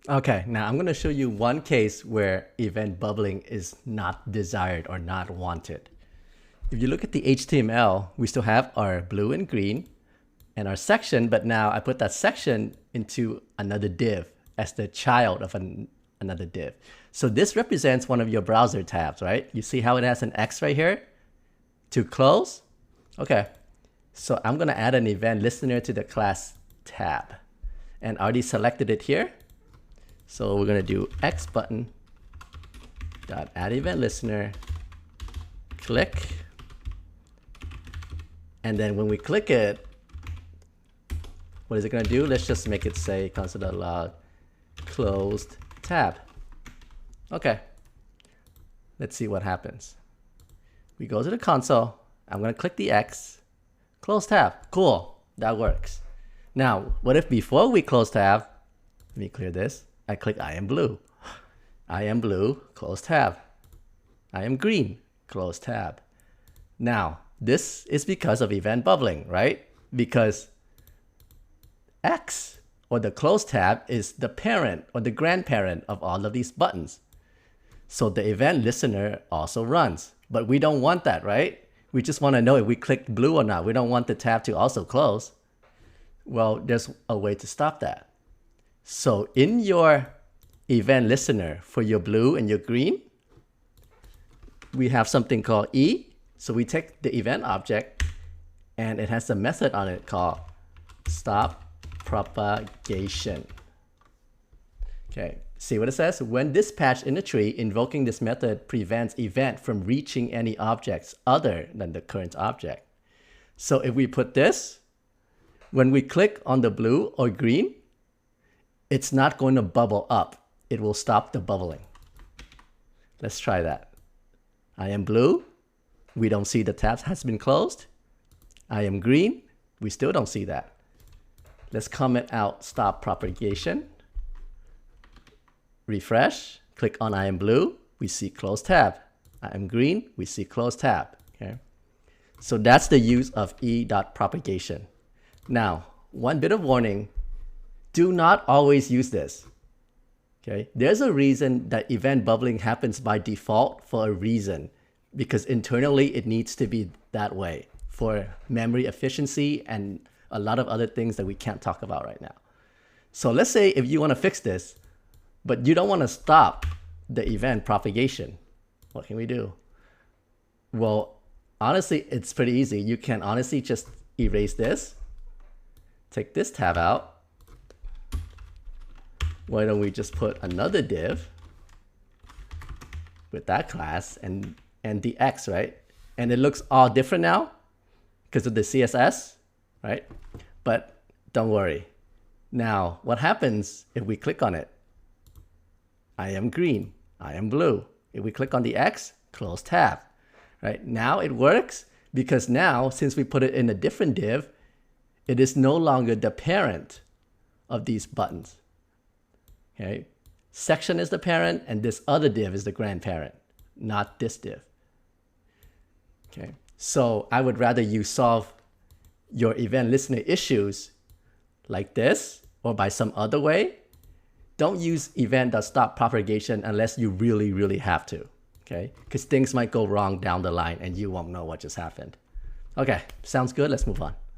Okay, now I'm going to show you one case where event bubbling is not desired or not wanted. If you look at the HTML, we still have our blue and green and our section, but now I put that section into another div as the child of another div. So this represents one of your browser tabs, right? You see how it has an X right here to close? Okay, so I'm going to add an event listener to the class tab and already selected it here. So we're going to do X button dot add event listener, click, and then when we click it, what is it going to do? Let's just make it say console.log closed tab. Okay, let's see what happens. We go to the console. I'm going to click the X, close tab. Cool, that works. Now, what if before we close tab, let me clear this. I click I am blue. I am blue, close tab. I am green, close tab. Now, this is because of event bubbling, right? Because X, or the close tab, is the parent or the grandparent of all of these buttons. So the event listener also runs, but we don't want that, right? We just want to know if we clicked blue or not. We don't want the tab to also close. Well, there's a way to stop that. So in your event listener for your blue and your green, we have something called E. So we take the event object and it has a method on it called stop propagation. Okay, see what it says? When dispatched in a tree, invoking this method prevents event from reaching any objects other than the current object. So if we put this, when we click on the blue or green, it's not going to bubble up. It will stop the bubbling. Let's try that. I am blue. We don't see the tab has been closed. I am green. We still don't see that. Let's comment out stop propagation. Refresh. Click on I am blue. We see close tab. I am green. We see close tab. Okay. So that's the use of e.propagation. Now, one bit of warning. Do not always use this. Okay, there's a reason that event bubbling happens by default for a reason, because internally it needs to be that way for memory efficiency and a lot of other things that we can't talk about right now. So let's say if you want to fix this, but you don't want to stop the event propagation, what can we do? Well, honestly, it's pretty easy. You can honestly just erase this, take this tab out. Why don't we just put another div with that class and the X, right? And it looks all different now because of the CSS, right? But don't worry. Now, what happens if we click on it? I am green, I am blue. If we click on the X, close tab, right? Now it works because now, since we put it in a different div, it is no longer the parent of these buttons. Okay, section is the parent and this other div is the grandparent, not this div. Okay, so I would rather you solve your event listener issues like this or by some other way. Don't use event.stop propagation unless you really, really have to. Okay, because things might go wrong down the line and you won't know what just happened. Okay, sounds good. Let's move on.